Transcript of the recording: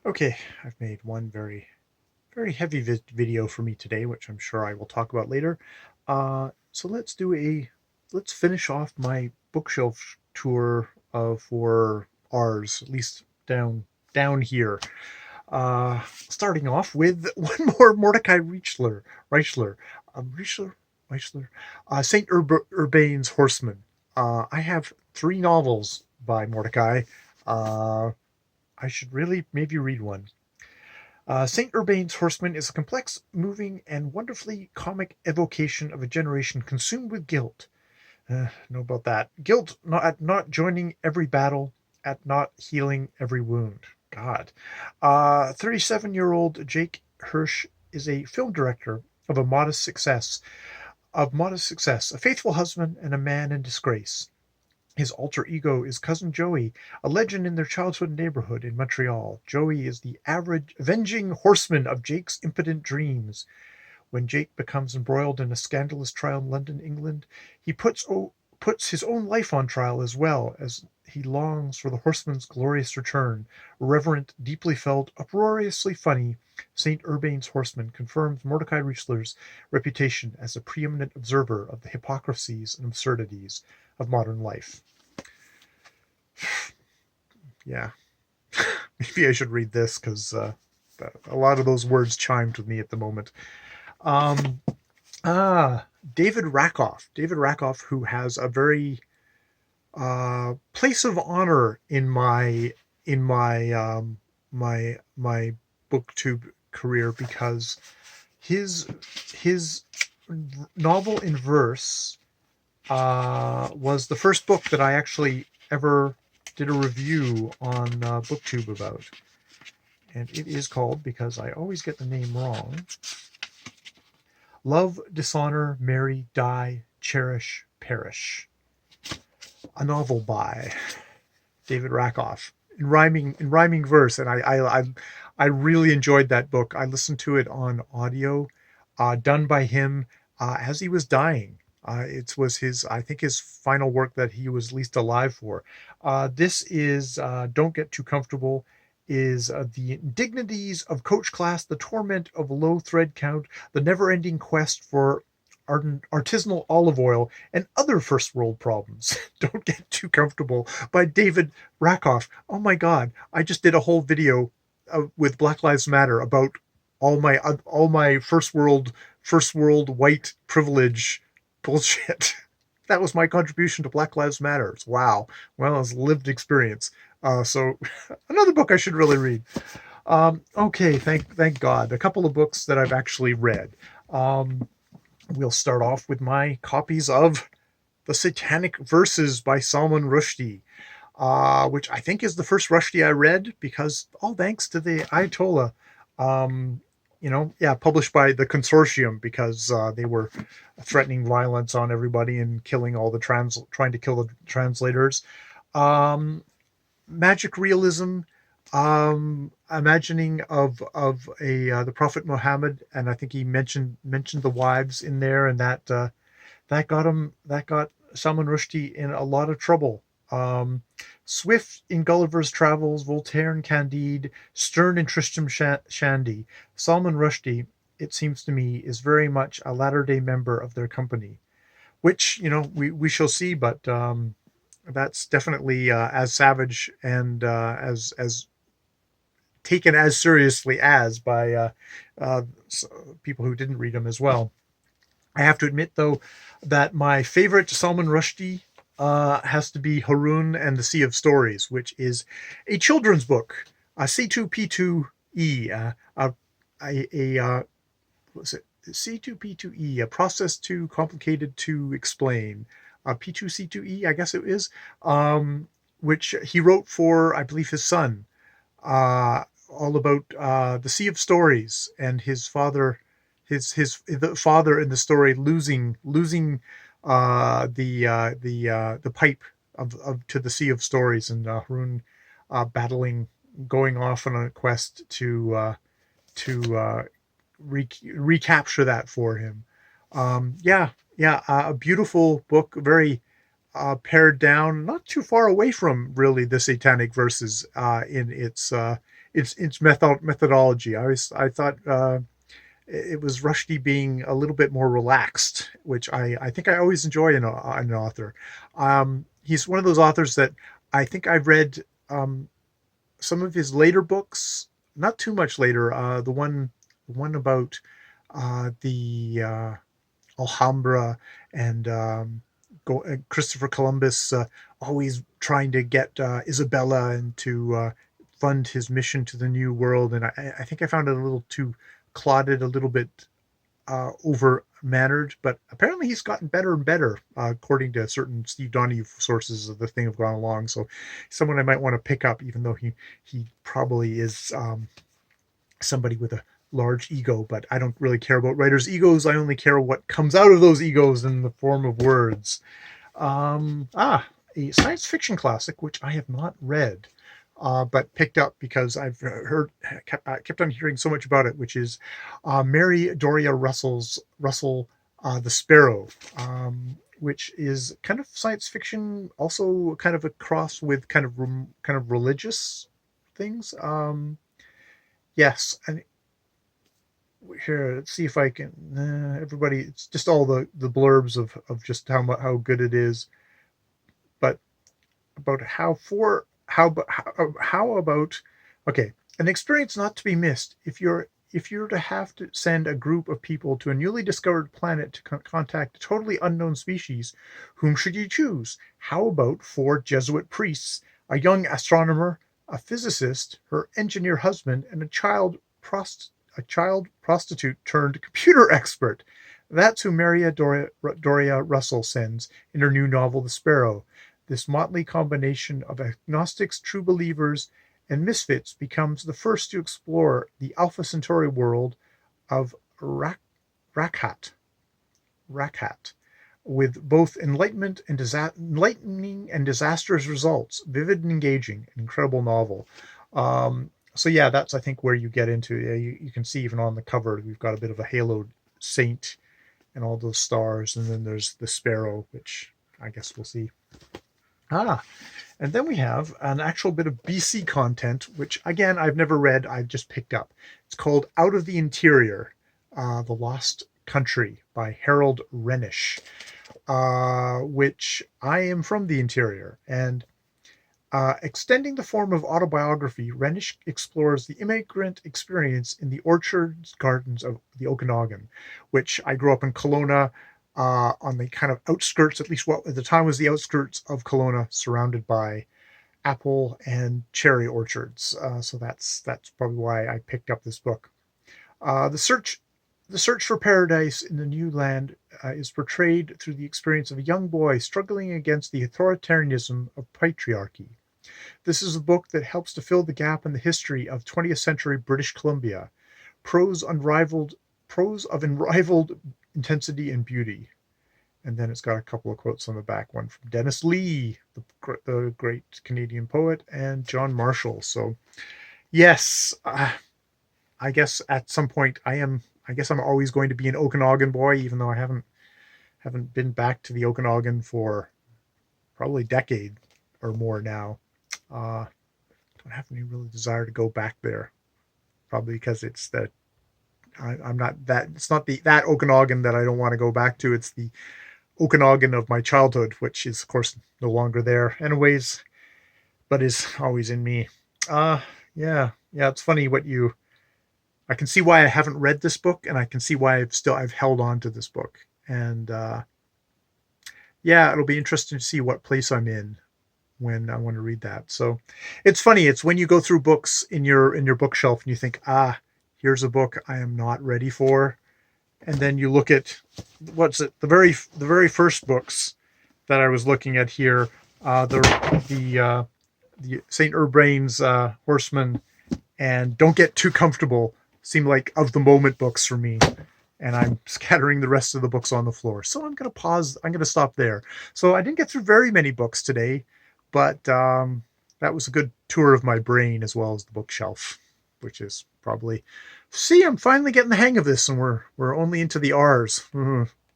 Okay, I've made one very heavy video for me today, which I'm sure I will talk about later. So let's finish off my bookshelf tour for ours, at least down here. Starting off with one more Mordecai Richler, Richler, Richler, Saint Urbain's Horseman. I have three novels by Mordecai. Uh, I should really maybe read one. St. Urbain's Horseman is a complex, moving, and wonderfully comic evocation of a generation consumed with guilt. Know about that. Guilt at not joining every battle, at not healing every wound. God. 37-year-old Jake Hirsch is a film director of modest success, a faithful husband, and a man in disgrace. His alter ego is Cousin Joey, a legend in their childhood neighborhood in Montreal. Joey is the average avenging horseman of Jake's impotent dreams. When Jake becomes embroiled in a scandalous trial in London, England, he puts his own life on trial as well as he longs for the horseman's glorious return. Reverent, deeply felt, uproariously funny, St. Urbain's Horseman confirms Mordecai Richler's reputation as a preeminent observer of the hypocrisies and absurdities of modern life. Yeah, maybe I should read this because a lot of those words chimed with me at the moment. Um, ah, David Rakoff. David Rakoff, who has a very place of honor in my booktube career because his his novel in verse was the first book that I actually ever did a review on booktube about, and it is called, because I always get the name wrong, Love, Dishonor, Marry, Die, Cherish, Perish. A novel by David Rakoff in rhyming verse, and I really enjoyed that book. I listened to it on audio, done by him as he was dying. It was his, I think, his final work that he was least alive for. This is Don't Get Too Comfortable. Is the indignities of coach class, the torment of low thread count, the never-ending quest for artisanal olive oil, and other first world problems. Don't Get Too Comfortable by David Rakoff. Oh my God! I just did a whole video with Black Lives Matter about all my first world white privilege bullshit. That was my contribution to Black Lives Matter. Wow. Well, it's a lived experience. So another book I should really read. Okay, thank God. A couple of books that I've actually read. Um, we'll start off with my copies of The Satanic Verses by Salman Rushdie, which I think is the first Rushdie I read, because all thanks to the Ayatollah. Um, yeah, published by the consortium, because they were threatening violence on everybody and killing all the trying to kill the translators. Um, Magic realism, imagining of a the Prophet Muhammad, and I think he mentioned the wives in there, and that got Salman Rushdie in a lot of trouble. Um, Swift in Gulliver's Travels, Voltaire and Candide, Sterne and Tristram Shandy. Salman Rushdie, it seems to me, is very much a latter-day member of their company, which we shall see, but that's definitely as savage and as taken as seriously as by uh, people who didn't read them as well. I have to admit, though, that my favorite Salman Rushdie has to be Haroun and the Sea of Stories, which is a children's book, a C2P2E, what's it? C2P2E, a process too complicated to explain. P2C2E, I guess it is, which he wrote for, I believe, his son, all about the Sea of Stories and his father, the father in the story losing the pipe of to the Sea of Stories, and Haroun battling, going off on a quest to recapture that for him. Yeah, a beautiful book, very pared down, not too far away from really the Satanic Verses in its methodology. I thought it was Rushdie being a little bit more relaxed, which I think I always enjoy in an author. He's one of those authors that I think I've read some of his later books, not too much later. The one about the Alhambra and Christopher Columbus always trying to get Isabella and to fund his mission to the New World, and I think I found it a little too clodded, a little bit over mannered, but apparently he's gotten better and better, according to certain Steve Donahue sources of the thing have gone along. So someone I might want to pick up, even though he probably is somebody with a large ego, but I don't really care about writers' egos. I only care what comes out of those egos in the form of words. A science fiction classic, which I have not read, but picked up because I've kept on hearing so much about it, which is Mary Doria Russell, The Sparrow, which is kind of science fiction, also kind of a cross with kind of religious things. Yes, and here, let's see if I can. Everybody, it's just all the blurbs of just how good it is, but about how about, okay, an experience not to be missed. If you're to have to send a group of people to a newly discovered planet to contact a totally unknown species, whom should you choose? How about 4 Jesuit priests, a young astronomer, a physicist, her engineer husband, and a child prostitute turned computer expert? That's who Maria Doria Russell sends in her new novel, The Sparrow. This motley combination of agnostics, true believers, and misfits becomes the first to explore the Alpha Centauri world of Rakhat, with both enlightening and disastrous results. Vivid and engaging, an incredible novel. So yeah, that's I think where you get into. You can see even on the cover we've got a bit of a haloed saint and all those stars, and then there's the sparrow, which I guess we'll see. And then we have an actual bit of BC content, which again I've never read. I've just picked up. It's called Out of the Interior, The Lost Country by Harold Renish, which I am from the interior, and extending the form of autobiography, Renish explores the immigrant experience in the orchards gardens of the Okanagan, which I grew up in Kelowna, on the kind of outskirts, at least what at the time was the outskirts of Kelowna, surrounded by apple and cherry orchards. So that's probably why I picked up this book. The search for paradise in the new land is portrayed through the experience of a young boy struggling against the authoritarianism of patriarchy. This is a book that helps to fill the gap in the history of 20th century British Columbia. Prose of unrivaled intensity and beauty. And then it's got a couple of quotes on the back, one from Dennis Lee, the great Canadian poet, and John Marshall. So yes, I guess at some point I guess I'm always going to be an Okanagan boy, even though I haven't been back to the Okanagan for probably a decade or more now. Don't have any real desire to go back there, probably because it's that I'm not that. It's not that Okanagan that I don't want to go back to. It's the Okanagan of my childhood, which is of course no longer there, anyways, but is always in me. Yeah. It's funny what you. I can see why I haven't read this book, and I can see why I've held on to this book, and yeah, it'll be interesting to see what place I'm in when I want to read that. So it's funny. It's when you go through books in your bookshelf and you think, here's a book I am not ready for, and then you look at the very first books that I was looking at here, the St. Urbain's Horseman and Don't Get Too Comfortable seem like of the moment books for me, and I'm scattering the rest of the books on the floor. So I'm going to pause. I'm going to stop there. So I didn't get through very many books today, but that was a good tour of my brain as well as the bookshelf, which is probably. See, I'm finally getting the hang of this, and we're only into the R's.